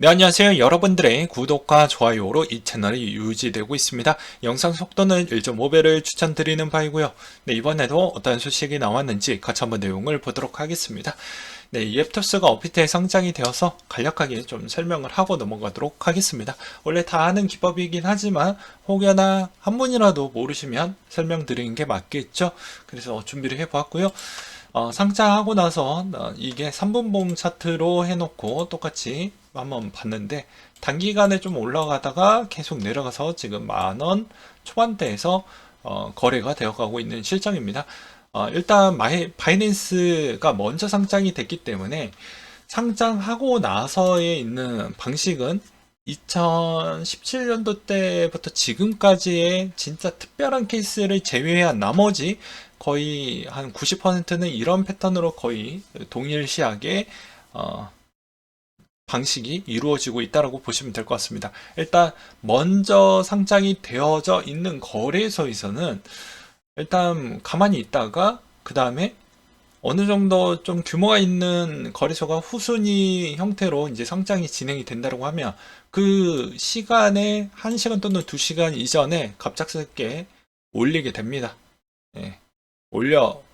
네, 안녕하세요. 여러분들의 구독과 좋아요로 이 채널이 유지되고 있습니다. 영상 속도는 1.5배를 추천드리는 바이고요. 네, 이번에도 어떤 소식이 나왔는지 같이 한번 내용을 보도록 하겠습니다. 네, 이 앱토스가 업비트에 상장이 되어서 간략하게 좀 설명을 하고 넘어가도록 하겠습니다. 원래 다 아는 기법이긴 하지만 혹여나 한 분이라도 모르시면 설명드리는 게 맞겠죠. 그래서 준비를 해보았고요. 상장하고 나서 이게 3분봉 차트로 해놓고 똑같이 한번 봤는데 단기간에 좀 올라가다가 계속 내려가서 지금 10,000원 초반대에서 거래가 되어가고 있는 실정입니다. 일단 바이낸스가 먼저 상장이 됐기 때문에 상장하고 나서에 있는 방식은 2017년도 때부터 지금까지의 진짜 특별한 케이스를 제외한 나머지 거의 한 90%는 이런 패턴으로 거의 동일시하게 방식이 이루어지고 있다고 보시면 될 것 같습니다. 일단 먼저 상장이 되어져 있는 거래소에서는 일단 가만히 있다가 그 다음에 어느 정도 좀 규모가 있는 거래소가 후순위 형태로 이제 상장이 진행이 된다고 하면 그 시간에 1시간 또는 2시간 이전에 갑작스럽게 올리게 됩니다. 예,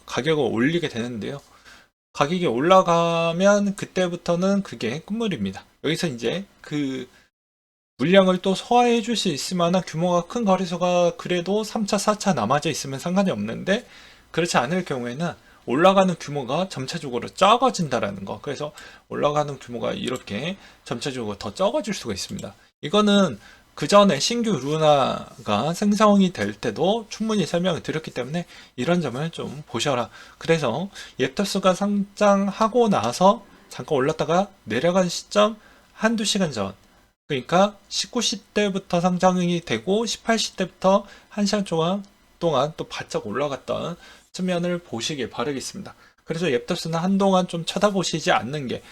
가격을 올리게 되는데요. 가격이 올라가면 그때부터는 그게 끝물입니다. 여기서 이제 그 물량을 또 소화해 줄 수 있을 만한 규모가 큰 거래소가 그래도 3차, 4차 남아져 있으면 상관이 없는데 그렇지 않을 경우에는 올라가는 규모가 점차적으로 적어진다라는 거. 그래서 올라가는 규모가 이렇게 점차적으로 더 적어질 수가 있습니다. 이거는 그 전에 신규 루나가 생성이 될 때도 충분히 설명을 드렸기 때문에 이런 점을 좀 보셔라. 그래서 옙토스가 상장하고 나서 잠깐 올랐다가 내려간 시점 한두 시간 전. 그러니까 19시 때부터 상장이 되고 18시 때부터 1시간 동안 또 바짝 올라갔던 측면을 보시길 바라겠습니다. 그래서 옙토스는 한동안 좀 쳐다보시지 않는 게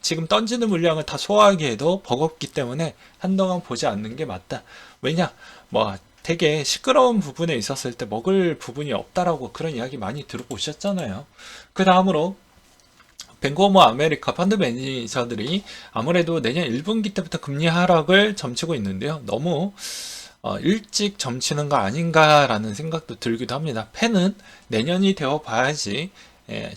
지금 던지는 물량을 다 소화하기에도 버겁기 때문에 한동안 보지 않는 게 맞다. 왜냐? 뭐 되게 시끄러운 부분에 있었을 때 먹을 부분이 없다라고 그런 이야기 많이 들어보셨잖아요. 그 다음으로 뱅크 오브 아메리카 펀드 매니저들이 아무래도 내년 1분기 때부터 금리 하락을 점치고 있는데요. 너무 일찍 점치는 거 아닌가라는 생각도 들기도 합니다. 펜은 내년이 되어 봐야지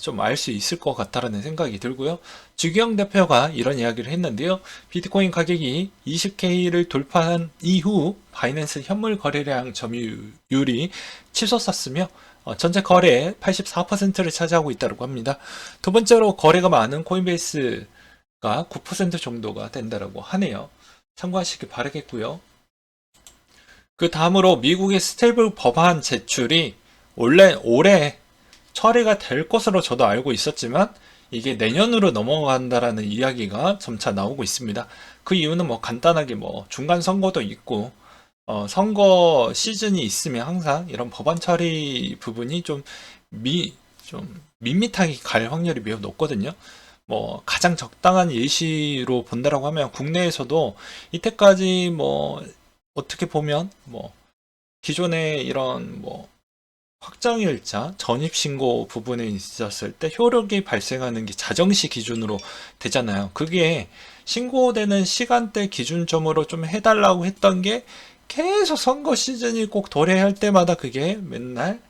좀 알 수 있을 것 같다라는 생각이 들고요. 주기영 대표가 이런 이야기를 했는데요. 비트코인 가격이 20K를 돌파한 이후 바이낸스 현물 거래량 점유율이 치솟았으며 전체 거래의 84%를 차지하고 있다고 합니다. 두 번째로 거래가 많은 코인베이스가 9% 정도가 된다고 하네요. 참고하시기 바라겠고요. 그 다음으로 미국의 스테이블 법안 제출이 원래 올해 처리가 될 것으로 저도 알고 있었지만 이게 내년으로 넘어간다라는 이야기가 점차 나오고 있습니다. 그 이유는 뭐 간단하게 뭐 중간 선거도 있고 선거 시즌이 있으면 항상 이런 법안 처리 부분이 좀 밋밋하게 갈 확률이 매우 높거든요. 뭐 가장 적당한 예시로 본다라고 하면 국내에서도 이때까지 뭐 어떻게 보면 뭐 기존의 이런 뭐 확정일자, 전입신고 부분에 있었을 때 효력이 발생하는 게 자정시 기준으로 되잖아요. 그게 신고되는 시간대 기준점으로 좀 해달라고 했던 게 계속 선거 시즌이 꼭 도래할 때마다 그게 맨날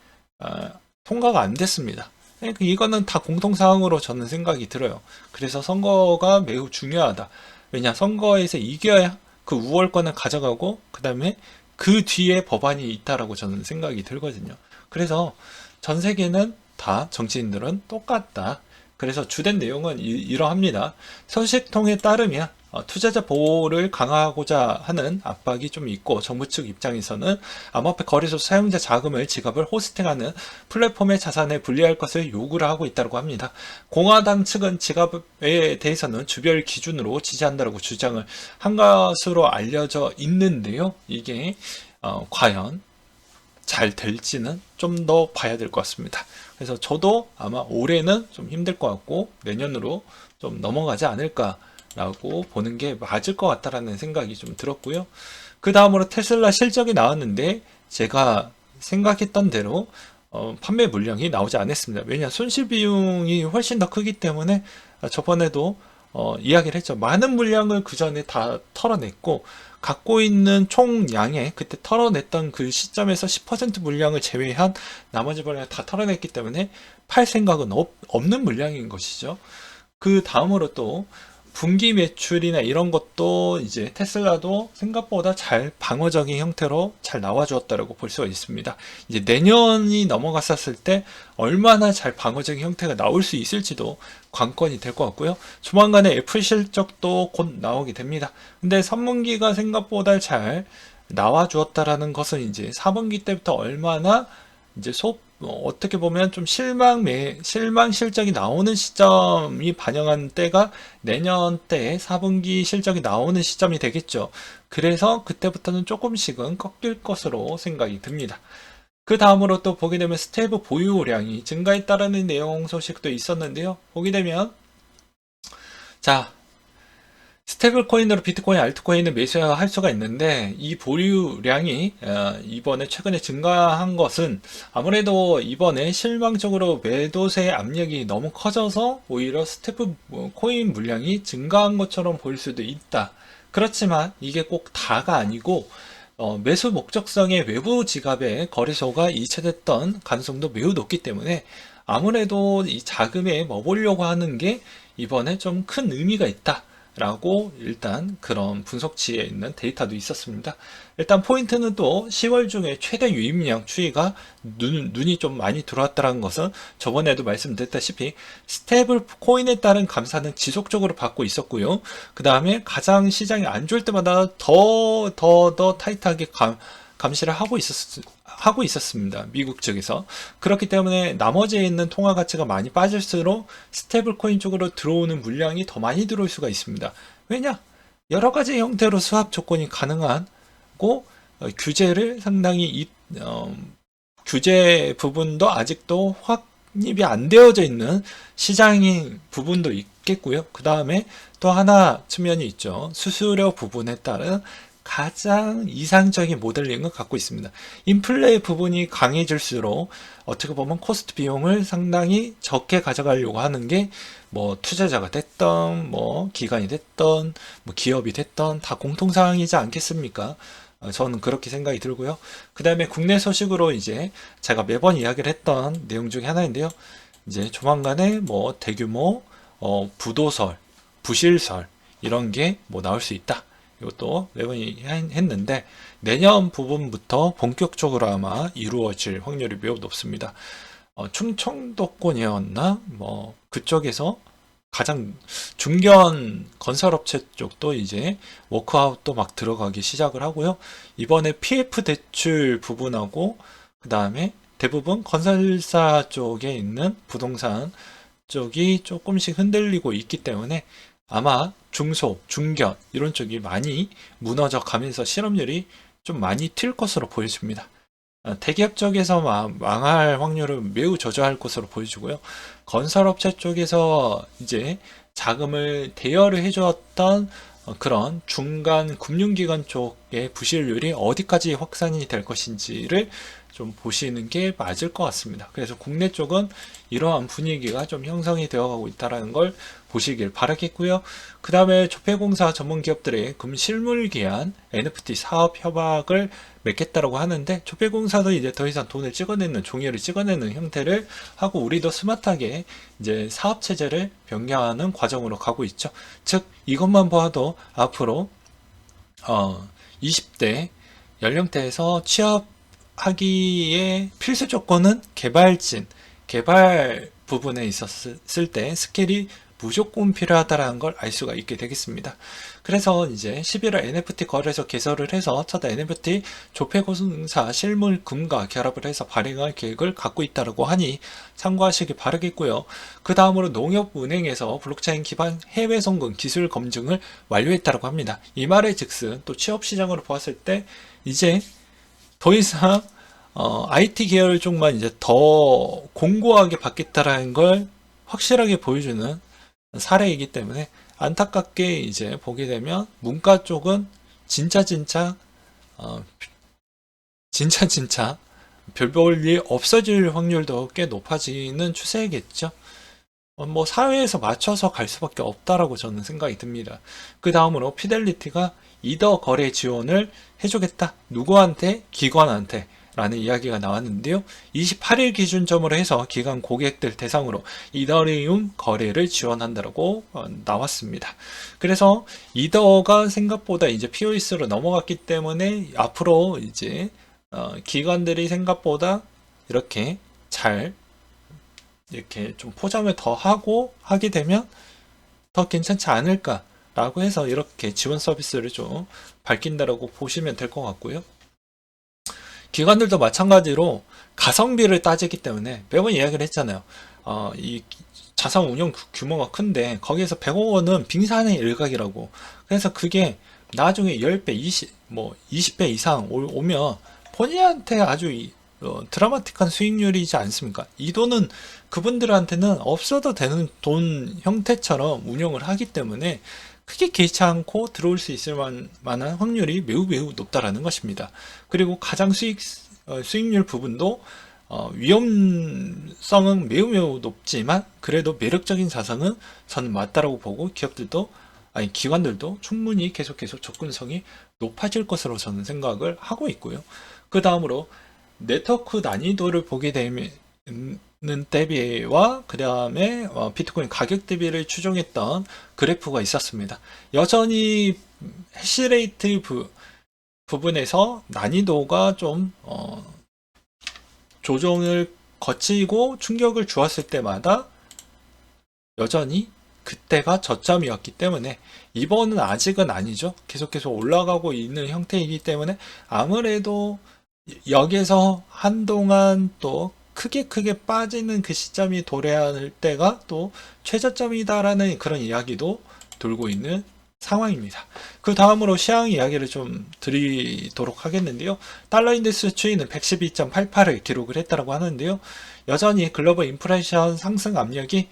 통과가 안 됐습니다. 그러니까 이거는 다 공통사항으로 저는 생각이 들어요. 그래서 선거가 매우 중요하다. 왜냐, 선거에서 이겨야 그 우월권을 가져가고, 그 다음에 그 뒤에 법안이 있다라고 저는 생각이 들거든요. 그래서 전 세계는 다 정치인들은 똑같다. 그래서 주된 내용은 이러합니다. 소식통에 따르면 투자자 보호를 강화하고자 하는 압박이 좀 있고 정부 측 입장에서는 암호화폐 거래소 사용자 자금을 지갑을 호스팅하는 플랫폼의 자산에 분리할 것을 요구를 하고 있다고 합니다. 공화당 측은 지갑에 대해서는 주별 기준으로 지지한다고 주장을 한 것으로 알려져 있는데요. 이게 과연 잘 될지는 좀 더 봐야 될 것 같습니다. 그래서 저도 아마 올해는 좀 힘들 것 같고 내년으로 좀 넘어가지 않을까라고 보는 게 맞을 것 같다라는 생각이 좀 들었고요. 그 다음으로 테슬라 실적이 나왔는데 제가 생각했던 대로 판매 물량이 나오지 않았습니다. 왜냐 손실 비용이 훨씬 더 크기 때문에 저번에도 이야기를 했죠. 많은 물량을 그 전에 다 털어냈고, 갖고 있는 총량의 그때 털어냈던 그 시점에서 10% 물량을 제외한 나머지 물량을 다 털어냈기 때문에 팔 생각은 없는 물량인 것이죠. 그 다음으로 또 분기 매출이나 이런 것도 이제 테슬라도 생각보다 잘 방어적인 형태로 잘 나와주었다고 볼 수가 있습니다. 이제 내년이 넘어갔었을 때 얼마나 잘 방어적인 형태가 나올 수 있을지도 관건이 될 것 같고요. 조만간에 애플 실적도 곧 나오게 됩니다. 근데 3분기가 생각보다 잘 나와주었다라는 것은 이제 4분기 때부터 얼마나 이제 어떻게 보면 좀 실망 실적이 나오는 시점이 반영한 때가 내년 때 4분기 실적이 나오는 시점이 되겠죠. 그래서 그때부터는 조금씩은 꺾일 것으로 생각이 듭니다. 그 다음으로 또 보게 되면 스테이블 보유량이 증가했다라는 내용 소식도 있었는데요. 보게 되면 자, 스테이블 코인으로 비트코인, 알트코인을 매수할 수가 있는데 이 보유량이 이번에 최근에 증가한 것은 아무래도 이번에 실망적으로 매도세 압력이 너무 커져서 오히려 스테이블 코인 물량이 증가한 것처럼 보일 수도 있다. 그렇지만 이게 꼭 다가 아니고 매수 목적성의 외부 지갑에 거래소가 이체됐던 가능성도 매우 높기 때문에 아무래도 이 자금에 머보려고 하는 게 이번에 좀 큰 의미가 있다. 라고 일단 그런 분석치에 있는 데이터도 있었습니다. 일단 포인트는 또 10월 중에 최대 유입량 추이가 눈이 좀 많이 들어왔다는 것은 저번에도 말씀드렸다시피 스테이블 코인에 따른 감사는 지속적으로 받고 있었고요. 그 다음에 가장 시장이 안 좋을 때마다 더 타이트하게 감시를 하고 있었습니다. 미국 측에서. 그렇기 때문에 나머지에 있는 통화 가치가 많이 빠질수록 스테이블 코인 쪽으로 들어오는 물량이 더 많이 들어올 수가 있습니다. 왜냐? 여러 가지 형태로 수합 조건이 가능하고 규제를 상당히 규제 부분도 아직도 확립이 안 되어져 있는 시장인 부분도 있겠고요. 그 다음에 또 하나 측면이 있죠. 수수료 부분에 따른 가장 이상적인 모델링을 갖고 있습니다. 인플레 부분이 강해질수록 어떻게 보면 코스트 비용을 상당히 적게 가져가려고 하는 게 뭐 투자자가 됐던 뭐 기관이 됐던 뭐 기업이 됐던 다 공통사항이지 않겠습니까? 저는 그렇게 생각이 들고요. 그 다음에 국내 소식으로 이제 제가 매번 이야기를 했던 내용 중에 하나인데요. 이제 조만간에 뭐 대규모 부도설, 부실설 이런 게 뭐 나올 수 있다. 이것도 매번 했는데 내년 부분부터 본격적으로 아마 이루어질 확률이 매우 높습니다. 충청도권이었나? 뭐 그쪽에서 가장 중견 건설업체 쪽도 이제 워크아웃도 막 들어가기 시작을 하고요. 이번에 PF 대출 부분하고 그 다음에 대부분 건설사 쪽에 있는 부동산 쪽이 조금씩 흔들리고 있기 때문에 아마 중소, 중견 이런 쪽이 많이 무너져 가면서 실업률이 좀 많이 튈 것으로 보여집니다. 대기업 쪽에서 망할 확률은 매우 저조할 것으로 보여지고요. 건설업체 쪽에서 이제 자금을 대여를 해주었던 그런 중간 금융기관 쪽의 부실률이 어디까지 확산이 될 것인지를 좀 보시는 게 맞을 것 같습니다. 그래서 국내 쪽은 이러한 분위기가 좀 형성이 되어가고 있다는 걸 보시길 바라겠고요. 그 다음에 조폐공사 전문 기업들의 금실물 기한 NFT 사업 협약을 맺겠다라고 하는데 조폐공사도 이제 더 이상 돈을 찍어내는 종이를 찍어내는 형태를 하고 우리도 스마트하게 이제 사업 체제를 변경하는 과정으로 가고 있죠. 즉 이것만 봐도 앞으로 20대 연령대에서 취업하기에 필수 조건은 개발 부분에 있었을 때 스킬이 무조건 필요하다라는 걸 알 수가 있게 되겠습니다. 그래서 이제 11월 NFT 거래소 개설을 해서 첫 NFT 조폐공사 실물금과 결합을 해서 발행할 계획을 갖고 있다고 하니 참고하시기 바라겠고요. 그 다음으로 농협은행에서 블록체인 기반 해외 송금 기술 검증을 완료했다고 합니다. 이 말의 즉슨 또 취업 시장으로 보았을 때 이제 더 이상 IT 계열 쪽만 이제 더 공고하게 받겠다라는 걸 확실하게 보여주는 사례이기 때문에 안타깝게 이제 보게 되면 문과 쪽은 진짜 별 볼 일 없어질 확률도 꽤 높아지는 추세겠죠. 뭐 사회에서 맞춰서 갈 수밖에 없다라고 저는 생각이 듭니다. 그 다음으로 피델리티가 이더 거래 지원을 해주겠다. 누구한테? 기관한테. 라는 이야기가 나왔는데요. 28일 기준점으로 해서 기관 고객들 대상으로 이더리움 거래를 지원한다고 나왔습니다. 그래서 이더가 생각보다 이제 POS로 넘어갔기 때문에 앞으로 이제 기관들이 생각보다 이렇게 잘 이렇게 좀 포장을 더 하고 하게 되면 더 괜찮지 않을까라고 해서 이렇게 지원 서비스를 좀 밝힌다라고 보시면 될 것 같고요. 기관들도 마찬가지로 가성비를 따지기 때문에 매번 이야기를 했잖아요. 이 자산 운용 규모가 큰데 거기에서 100억 원은 빙산의 일각이라고. 그래서 그게 나중에 10배, 20배 이상 오면 본인한테 아주 드라마틱한 수익률이지 않습니까? 이 돈은 그분들한테는 없어도 되는 돈 형태처럼 운용을 하기 때문에 크게 개의치 않고 들어올 수 있을 만한 확률이 매우 높다라는 것입니다. 그리고 가장 수익률 부분도 위험성은 매우 높지만 그래도 매력적인 자산은 저는 맞다라고 보고 기관들도 충분히 계속 접근성이 높아질 것으로 저는 생각을 하고 있고요. 그 다음으로 네트워크 난이도를 보게 되면 대비와 그 다음에 비트코인 가격 대비를 추종했던 그래프가 있었습니다. 여전히 해시레이트 부분에서 난이도가 좀 조정을 거치고 충격을 주었을 때마다 여전히 그때가 저점이었기 때문에 이번은 아직은 아니죠. 계속 올라가고 있는 형태이기 때문에 아무래도 여기에서 한동안 또 크게 빠지는 그 시점이 도래할 때가 또 최저점이다라는 그런 이야기도 돌고 있는 상황입니다. 그 다음으로 시황 이야기를 좀 드리도록 하겠는데요. 달러 인덱스 추이는 112.88을 기록을 했다고 하는데요. 여전히 글로벌 인플레이션 상승 압력이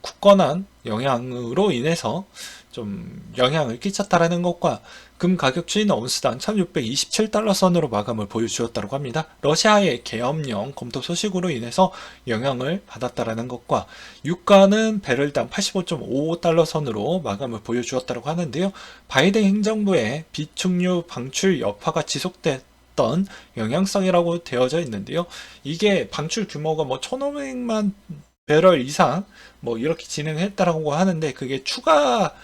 굳건한 영향으로 인해서 좀 영향을 끼쳤다라는 것과 금 가격 추이는 온스당 1627달러 선으로 마감을 보여주었다고 합니다. 러시아의 계엄령 검토 소식으로 인해서 영향을 받았다라는 것과 유가는 배럴당 85.55달러 선으로 마감을 보여주었다고 하는데요. 바이든 행정부의 비축유 방출 여파가 지속됐던 영향성이라고 되어져 있는데요. 이게 방출 규모가 1500만 배럴 이상 이렇게 진행했다라고 하는데 그게 추가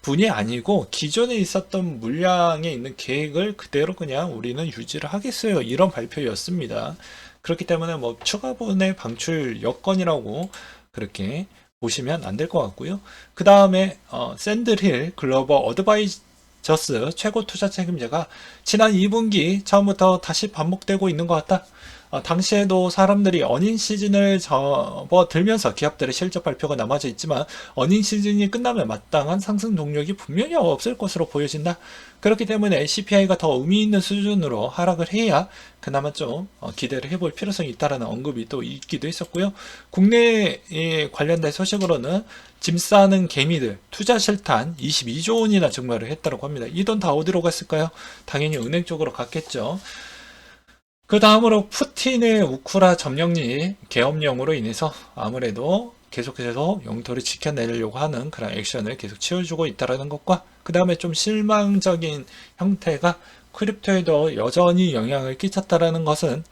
분이 아니고 기존에 있었던 물량에 있는 계획을 그대로 그냥 우리는 유지를 하겠어요. 이런 발표였습니다. 그렇기 때문에 추가분의 방출 여건이라고 그렇게 보시면 안 될 것 같고요. 그 다음에 샌들힐 글로벌 어드바이저스 최고 투자 책임자가 지난 2분기 처음부터 다시 반복되고 있는 것 같다. 당시에도 사람들이 어닝 시즌을 접어들면서 기업들의 실적 발표가 남아져 있지만 어닝 시즌이 끝나면 마땅한 상승 동력이 분명히 없을 것으로 보여진다. 그렇기 때문에 CPI가 더 의미 있는 수준으로 하락을 해야 그나마 좀 기대를 해볼 필요성이 있다라는 언급이 또 있기도 했었고요. 국내에 관련된 소식으로는 짐 싸는 개미들 투자 실탄 22조 원이나 증발을 했다고 합니다. 이 돈 다 어디로 갔을까요? 당연히 은행 쪽으로 갔겠죠. 그 다음으로 푸틴의 우크라 점령리 계엄령으로 인해서 아무래도 계속해서 영토를 지켜내려고 하는 그런 액션을 계속 취해주고 있다는 것과 그 다음에 좀 실망적인 형태가 크립토에도 여전히 영향을 끼쳤다는 것은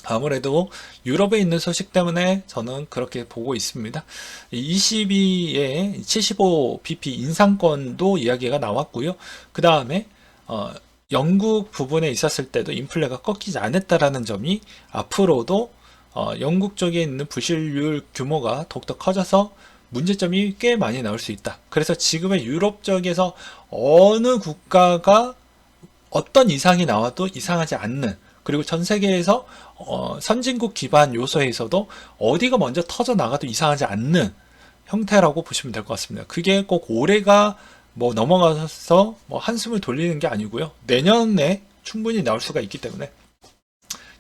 아무래도 유럽에 있는 소식 때문에 저는 그렇게 보고 있습니다. 22에 75bp 인상권도 이야기가 나왔고요. 그 다음에 영국 부분에 있었을 때도 인플레가 꺾이지 않았다라는 점이 앞으로도 영국 쪽에 있는 부실률 규모가 더욱더 커져서 문제점이 꽤 많이 나올 수 있다. 그래서 지금의 유럽 쪽에서 어느 국가가 어떤 이상이 나와도 이상하지 않는, 그리고 전 세계에서 선진국 기반 요소에서도 어디가 먼저 터져 나가도 이상하지 않는 형태라고 보시면 될 것 같습니다. 그게 꼭 올해가 넘어가서 한숨을 돌리는 게 아니고요. 내년에 충분히 나올 수가 있기 때문에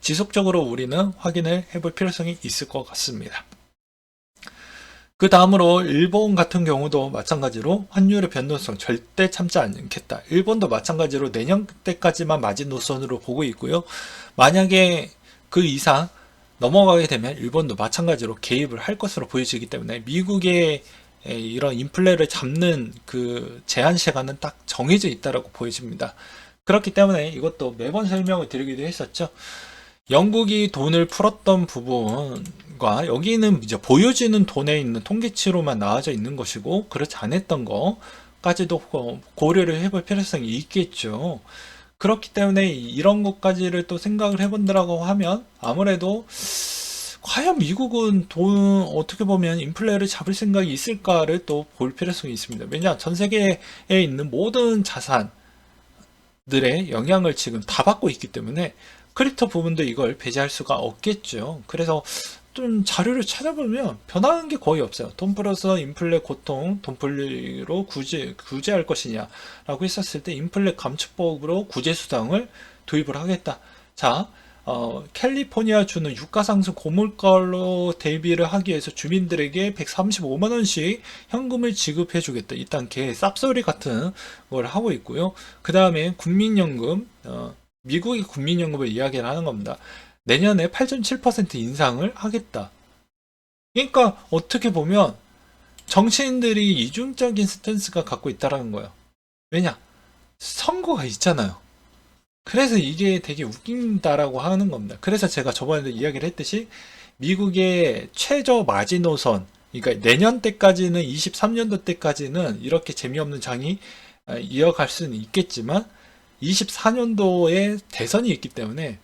지속적으로 우리는 확인을 해볼 필요성이 있을 것 같습니다. 그 다음으로 일본 같은 경우도 마찬가지로 환율의 변동성 절대 참지 않겠다. 일본도 마찬가지로 내년 때까지만 마진 노선으로 보고 있고요. 만약에 그 이상 넘어가게 되면 일본도 마찬가지로 개입을 할 것으로 보여지기 때문에 미국의 이런 인플레를 잡는 그 제한 시간은 딱 정해져 있다라고 보여집니다. 그렇기 때문에 이것도 매번 설명을 드리기도 했었죠. 영국이 돈을 풀었던 부분과 여기는 이제 보여지는 돈에 있는 통계치로만 나와져 있는 것이고 그렇지 않았던 거까지도 고려를 해볼 필요성이 있겠죠. 그렇기 때문에 이런 것까지를 또 생각을 해본다라고 하면 아무래도 과연 미국은 돈 어떻게 보면 인플레를 잡을 생각이 있을까를 또 볼 필요성이 있습니다. 왜냐 전 세계에 있는 모든 자산들의 영향을 지금 다 받고 있기 때문에 크립토 부분도 이걸 배제할 수가 없겠죠. 그래서 좀 자료를 찾아보면 변하는 게 거의 없어요. 돈 플러스 인플레 고통, 돈플리로 구제할 것이냐라고 했었을 때 인플레 감축법으로 구제 수당을 도입을 하겠다. 자, 캘리포니아주는 유가 상승 고물가로 대비를 하기 위해서 주민들에게 135만 원씩 현금을 지급해 주겠다. 일단 개 쌉소리 같은 걸 하고 있고요. 그 다음에 국민연금, 미국의 국민연금을 이야기를 하는 겁니다. 내년에 8.7% 인상을 하겠다. 그러니까 어떻게 보면 정치인들이 이중적인 스탠스가 갖고 있다라는 거예요. 왜냐? 선거가 있잖아요. 그래서 이게 되게 웃긴다라고 하는 겁니다. 그래서 제가 저번에도 이야기를 했듯이 미국의 최저 마지노선, 그러니까 내년 때까지는 23년도 때까지는 이렇게 재미없는 장이 이어갈 수는 있겠지만 24년도에 대선이 있기 때문에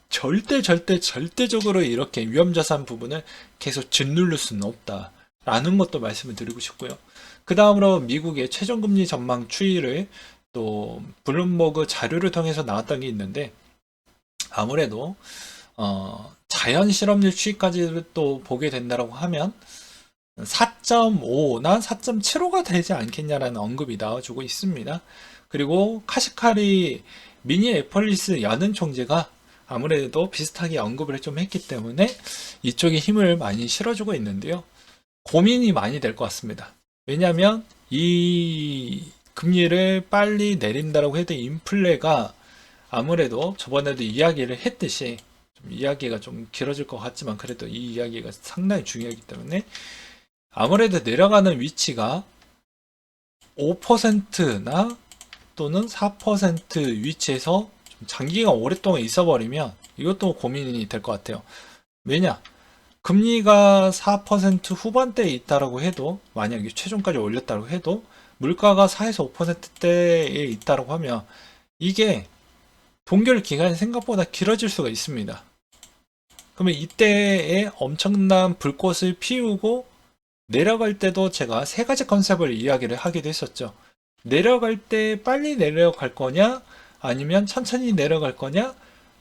절대적으로 이렇게 위험자산 부분을 계속 짓누를 수는 없다 라는 것도 말씀을 드리고 싶고요. 그 다음으로 미국의 최종금리 전망 추이를 또 블룸버그 자료를 통해서 나왔던 게 있는데 아무래도 자연 실업률 추이까지를 또 보게 된다고 하면 4.5나 4.75가 되지 않겠냐라는 언급이 나와주고 있습니다. 그리고 카시카리 미니애폴리스 연은 총재가 아무래도 비슷하게 언급을 좀 했기 때문에 이쪽에 힘을 많이 실어주고 있는데요. 고민이 많이 될 것 같습니다. 왜냐하면 이 금리를 빨리 내린다라고 해도 인플레가 아무래도 저번에도 이야기를 했듯이 좀 이야기가 좀 길어질 것 같지만 그래도 이 이야기가 상당히 중요하기 때문에 아무래도 내려가는 위치가 5%나 또는 4% 위치에서 좀 장기간 오랫동안 있어버리면 이것도 고민이 될 것 같아요. 왜냐? 금리가 4% 후반대에 있다라고 해도 만약에 최종까지 올렸다고 해도 물가가 4에서 5%대에 있다고 하면 이게 동결 기간이 생각보다 길어질 수가 있습니다. 그러면 이때에 엄청난 불꽃을 피우고 내려갈 때도 제가 세 가지 컨셉을 이야기를 하기도 했었죠. 내려갈 때 빨리 내려갈 거냐 아니면 천천히 내려갈 거냐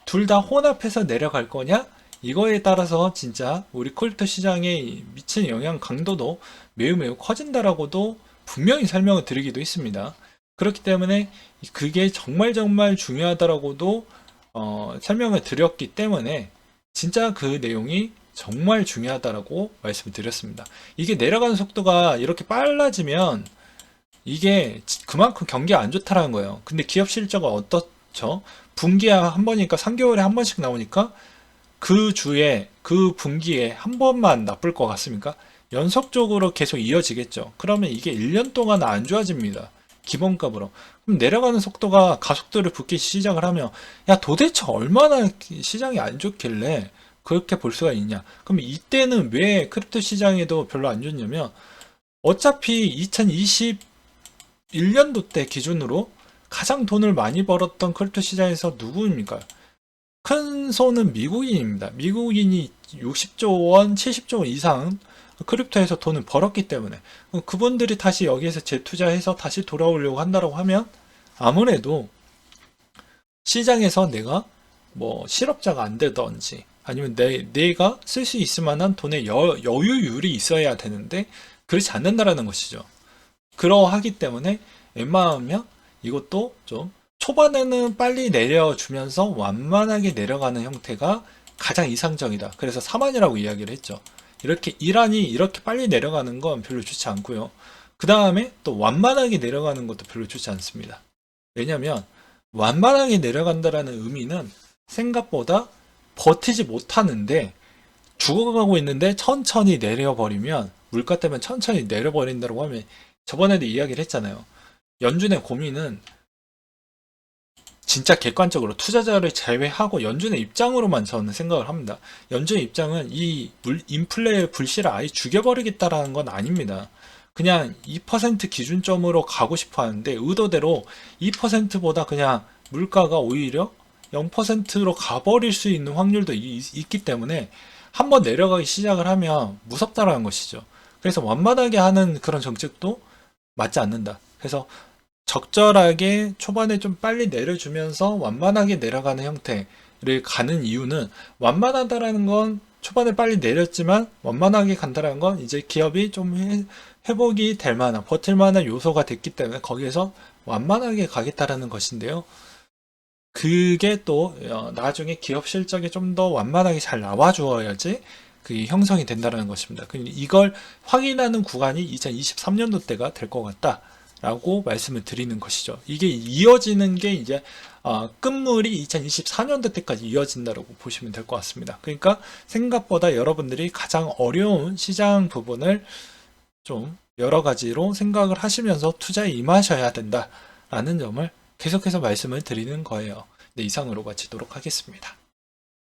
둘 다 혼합해서 내려갈 거냐 이거에 따라서 진짜 우리 크립토 시장에 미치는 영향 강도도 매우 커진다라고도 분명히 설명을 드리기도 했습니다. 그렇기 때문에 그게 정말 중요하다라고도 설명을 드렸기 때문에 진짜 그 내용이 정말 중요하다라고 말씀을 드렸습니다. 이게 내려가는 속도가 이렇게 빨라지면 이게 그만큼 경기가 안 좋다라는 거예요. 근데 기업 실적은 어떻죠? 분기에 한 번이니까 3개월에 한 번씩 나오니까 그 주에 그 분기에 한 번만 나쁠 것 같습니까? 연속적으로 계속 이어지겠죠. 그러면 이게 1년 동안 안 좋아집니다. 기본값으로. 그럼 내려가는 속도가 가속도를 붙기 시작을 하면 야 도대체 얼마나 시장이 안 좋길래 그렇게 볼 수가 있냐. 그럼 이때는 왜 크립토 시장에도 별로 안 좋냐면 어차피 2021년도 때 기준으로 가장 돈을 많이 벌었던 크립토 시장에서 누구입니까? 큰 손은 미국인입니다. 미국인이 60조 원, 70조 원 이상 크립토에서 돈을 벌었기 때문에 그분들이 다시 여기에서 재투자해서 다시 돌아오려고 한다고 하면 아무래도 시장에서 내가 뭐 실업자가 안 되던지 아니면 내가 쓸 수 있을 만한 돈의 여유율이 있어야 되는데 그렇지 않는다라는 것이죠. 그러하기 때문에 웬만하면 이것도 좀 초반에는 빨리 내려주면서 완만하게 내려가는 형태가 가장 이상적이다. 그래서 4만이라고 이야기를 했죠. 이렇게 이란이 이렇게 빨리 내려가는 건 별로 좋지 않고요. 그 다음에 또 완만하게 내려가는 것도 별로 좋지 않습니다. 왜냐하면 완만하게 내려간다라는 의미는 생각보다 버티지 못하는데 죽어가고 있는데 천천히 내려버리면, 물가 때문에 천천히 내려버린다고 하면, 저번에도 이야기를 했잖아요. 연준의 고민은 진짜 객관적으로 투자자를 제외하고 연준의 입장으로만 저는 생각을 합니다. 연준의 입장은 이 인플레 불씨를 아예 죽여버리겠다라는 건 아닙니다. 그냥 2% 기준점으로 가고 싶어 하는데, 의도대로 2%보다 그냥 물가가 오히려 0%로 가버릴 수 있는 확률도 있기 때문에 한번 내려가기 시작을 하면 무섭다라는 것이죠. 그래서 완만하게 하는 그런 정책도 맞지 않는다. 그래서 적절하게 초반에 좀 빨리 내려주면서 완만하게 내려가는 형태를 가는 이유는, 완만하다라는 건 초반에 빨리 내렸지만 완만하게 간다라는 건 이제 기업이 좀 회복이 될 만한, 버틸 만한 요소가 됐기 때문에 거기에서 완만하게 가겠다라는 것인데요. 그게 또 나중에 기업 실적이 좀 더 완만하게 잘 나와 주어야지 그게 형성이 된다는 것입니다. 이걸 확인하는 구간이 2023년도 때가 될 것 같다 라고 말씀을 드리는 것이죠. 이게 이어지는 게 이제 끝물이 2024년도 때까지 이어진다고 보시면 될 것 같습니다. 그러니까 생각보다 여러분들이 가장 어려운 시장 부분을 좀 여러 가지로 생각을 하시면서 투자에 임하셔야 된다라는 점을 계속해서 말씀을 드리는 거예요. 네, 이상으로 마치도록 하겠습니다.